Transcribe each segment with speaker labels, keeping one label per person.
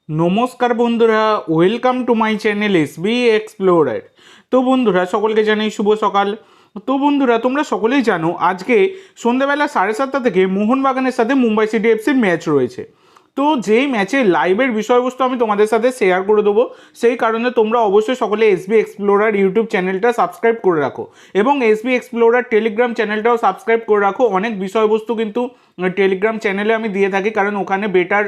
Speaker 1: নমস্কার বন্ধুরা, welcome to my channel SB explorer. তো বন্ধুরা, সকলকে জানাই শুভ সকাল। তো বন্ধুরা, তোমরা সকলেই জানো আজকে সন্ধ্যাবেলা 7:30 থেকে মোহনবাগানের সাথে মুম্বাই সিটি এফসির ম্যাচ রয়েছে। তো যেই ম্যাচের লাইভের বিষয়বস্তু আমি তোমাদের সাথে শেয়ার করে দেবো, সেই কারণে তোমরা অবশ্যই সকলে এসবি এক্সপ্লোরার ইউটিউব চ্যানেলটা সাবস্ক্রাইব করে রাখো এবং এসবি এক্সপ্লোরার টেলিগ্রাম চ্যানেলটাও সাবস্ক্রাইব করে রাখো। অনেক বিষয়বস্তু কিন্তু টেলিগ্রাম চ্যানেলে আমি দিয়ে থাকি, কারণ ওখানে বেটার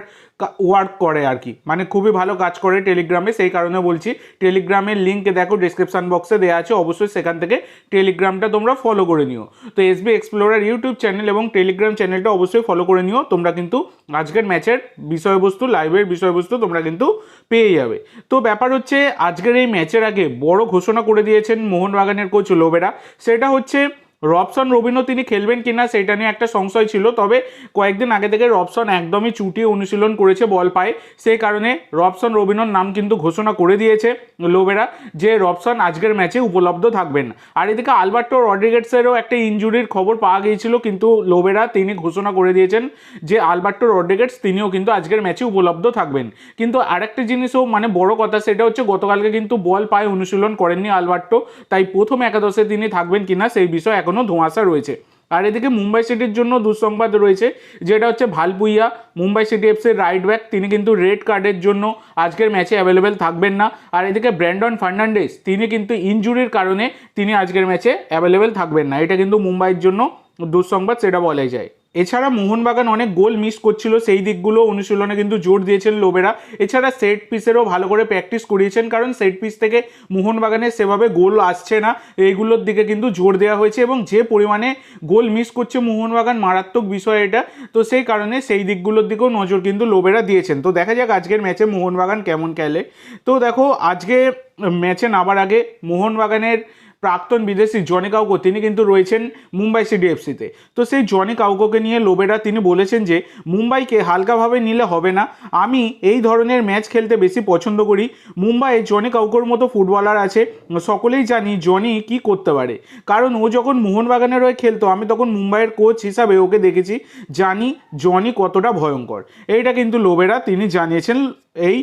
Speaker 1: ওয়ার্ক করে আর কি, মানে খুবই ভালো কাজ করে টেলিগ্রামে। সেই কারণে বলছি, টেলিগ্রামের লিঙ্ক দেখো ডিসক্রিপশন বক্সে দেওয়া আছে, অবশ্যই সেখান থেকে টেলিগ্রামটা তোমরা ফলো করে নিও। তো এসবি এক্সপ্লোরার ইউটিউব চ্যানেল এবং টেলিগ্রাম চ্যানেলটা অবশ্যই ফলো করে নিও। তোমরা কিন্তু আজকের ম্যাচের বিষয়বস্তু, লাইভের বিষয়বস্তু তোমরা কিন্তু পেয়ে যাবে। তো ব্যাপার হচ্ছে, আজকের এই ম্যাচের আগে বড় ঘোষণা করে দিয়েছেন মোহনবাগানের কোচ লোবেরা। সেটা হচ্ছে রবসন রবিনও তিনি খেলবেন কিনা সেটা নিয়ে একটা সংশয় ছিল, তবে কয়েকদিন আগে থেকে রবসন একদমই চুটিয়ে অনুশীলন করেছে বল পায়। সেই কারণে রবসন রবিনোর নাম কিন্তু ঘোষণা করে দিয়েছে লোবেরা যে রবসন আজকের ম্যাচে উপলব্ধ থাকবেন। আর এদিকে আলবার্টো রড্রিগেজেরও একটা ইনজুরির খবর পাওয়া গিয়েছিল, কিন্তু লোবেরা তিনি ঘোষণা করে দিয়েছেন যে আলবার্টো রড্রিগেজ তিনিও কিন্তু আজকের ম্যাচে উপলব্ধ থাকবেন। কিন্তু আরেকটা জিনিসও মানে বড় কথা, সেটা হচ্ছে গতকালকে কিন্তু বল পায়ে অনুশীলন করেননি আলবার্টো, তাই প্রথম একাদশে তিনি থাকবেন কিনা সেই বিষয়ে এখনও ধোঁয়াশা রয়েছে। আর এদিকে মুম্বাই সিটির জন্য দুঃসংবাদ রয়েছে, যেটা হচ্ছে ভালপুইয়া, মুম্বাই সিটি এফসির রাইট ব্যাক, তিনি কিন্তু রেড কার্ডের জন্য আজকের ম্যাচে অ্যাভেলেবেল থাকবেন না। আর এদিকে ব্র্যান্ডন ফার্নান্ডেস, তিনি কিন্তু ইনজুরির কারণে তিনি আজকের ম্যাচে অ্যাভেলেবেল থাকবেন না। এটা কিন্তু মুম্বাইয়ের জন্য দুঃসংবাদ, সেটা বলাই যায়। এছাড়া মোহনবাগান অনেক গোল মিস করছিল, সেই দিকগুলো অনুশীলনে কিন্তু জোর দিয়েছেন লোবেরা। এছাড়া সেট পিসেরও ভালো করে প্র্যাকটিস করিয়েছেন, কারণ সেট পিস থেকে মোহনবাগানের সেভাবে গোল আসছে না, এইগুলোর দিকে কিন্তু জোর দেওয়া হয়েছে। এবং যে পরিমাণে গোল মিস করছে মোহনবাগান, মারাত্মক বিষয় এটা। তো সেই কারণে সেই দিকগুলোর দিকেও নজর কিন্তু লোবেরা দিয়েছেন। তো দেখা যাক আজকের ম্যাচে মোহনবাগান কেমন খেলে। তো দেখো, আজকে ম্যাচে নামার আগে মোহনবাগানের প্রাক্তন বিদেশি জনি কাউকো তিনি কিন্তু রয়েছেন মুম্বাই সিটি এফসিতে। তো সেই জনি কাউকোকে নিয়ে লোবেরা তিনি বলেছেন যে মুম্বাইকে হালকাভাবে নিলে হবে না, আমি এই ধরনের ম্যাচ খেলতে বেশি পছন্দ করি। মুম্বাইয়ে জনি কাউকোর মতো ফুটবলার আছে, সকলেই জানি জনি কি করতে পারে, কারণ ও যখন মোহনবাগানের হয়ে খেলতো আমি তখন মুম্বাইয়ের কোচ হিসাবে ওকে দেখেছি, জানি জনি কতটা ভয়ঙ্কর। এইটা কিন্তু লোবেরা তিনি জানিয়েছেন, এই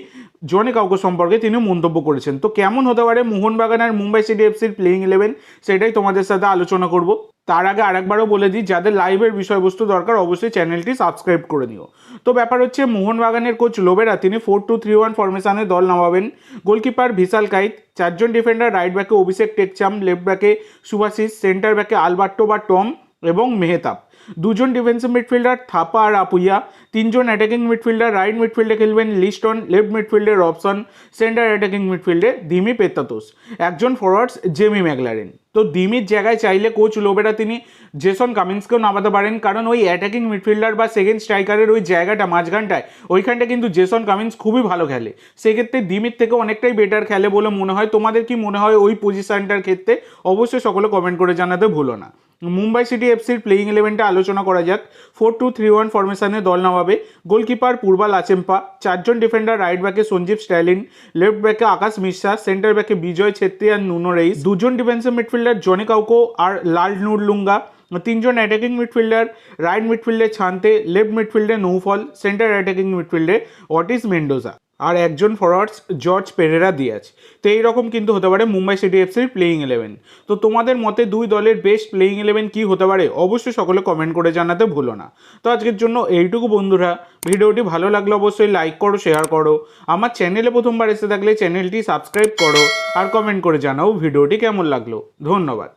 Speaker 1: জনি কাউকো সম্পর্কে তিনি মন্তব্য করেছেন। তো কেমন হতে পারে মোহনবাগান আর মুম্বাই সিটি এফসির প্লেইং 11, সেটাই তোমাদের সাথে আলোচনা করব। তার আগে আরেকবারও বলে দিই, যাদের লাইভের বিষয়বস্তু দরকার অবশ্যই চ্যানেলটি সাবস্ক্রাইব করে নিও। তো ব্যাপার হচ্ছে, মোহনবাগানের কোচ লোবেরা তিনি 4-2-3-1 ফরমেশনে দল নামাবেন। গোলকিপার ভিশাল কাইত, 4 জন ডিফেন্ডার, রাইট ব্যাকে অভিষেক টেকচাম, লেফট ব্যাকে সুভাশিস, সেন্টার ব্যাকে আলবার্টো বা টম এবং মেহতাব, 2 জন ডিফেন্সিভ মিডফিল্ডার থাপা আর আপুইয়া, 3 জন অ্যাটাকিং মিডফিল্ডার, রাইট মিডফিল্ডে খেলবেন লিস্টন, লেফট মিডফিল্ডে রবসন, সেন্টার অ্যাটাকিং মিডফিল্ডে দিমি পেত্তাতোস, 1 জন ফরওয়ার্ডস জেমি ম্যাকলারেন। তো দিমির জায়গায় চাইলে কোচ লোবেরা তিনি জেসন কামিন্সকেও নামাতে পারেন, কারণ ওই অ্যাটাকিং মিডফিল্ডার বা সেকেন্ড স্ট্রাইকারের ওই জায়গাটা মাঝখানটায়, ওইখানটা কিন্তু জেসন কামিন্স খুবই ভালো খেলে। সেক্ষেত্রে দিমির থেকে অনেকটাই বেটার খেলে বলে মনে হয়। তোমাদের কি মনে হয় ওই পজিশনটার ক্ষেত্রে? অবশ্যই সকলে কমেন্ট করে জানাতে ভুলো না। মুম্বাই সিটি এফসির প্লেইং 11টা আলোচনা করা যাক। 4-2-3-1 ফরমেশনে দল নামাবে। গোলকিপার পূর্বাল আচেম্পা, 4 জন ডিফেন্ডার, রাইট ব্যাকে সঞ্জীব স্ট্যালিন, লেফট ব্যাকে আকাশ মিশ্রা, সেন্টার ব্যাকে বিজয় ছেত্রী আর নুনো রেইস, 2 জন ডিফেন্সিভ মিডফিল্ডার জনি কাউকো আর লাল নুরলুঙ্গা, 3 জন অ্যাটাকিং মিডফিল্ডার, রাইট মিডফিল্ডে ছান্তে, লেফট মিডফিল্ডে নৌফল, সেন্টার অ্যাটাকিং মিডফিল্ডে অটিস মেন্ডোজা আর 1 জন ফরওয়ার্ডস জর্জ পেরেরা দিয়াজ। তো এইরকম কিন্তু হতে পারে মুম্বাই সিটি এফসির প্লেইং 11। তো তোমাদের মতে দুই দলের বেস্ট প্লেইং 11 কি হতে পারে অবশ্যই সকলে কমেন্ট করে জানাতে ভুলো না। তো আজকের জন্য এইটুকু বন্ধুরা, ভিডিওটি ভালো লাগলে অবশ্যই লাইক করো, শেয়ার করো, আমার চ্যানেলে প্রথমবার এসে থাকলে চ্যানেলটি সাবস্ক্রাইব করো আর কমেন্ট করে জানাও ভিডিওটি কেমন লাগলো। ধন্যবাদ।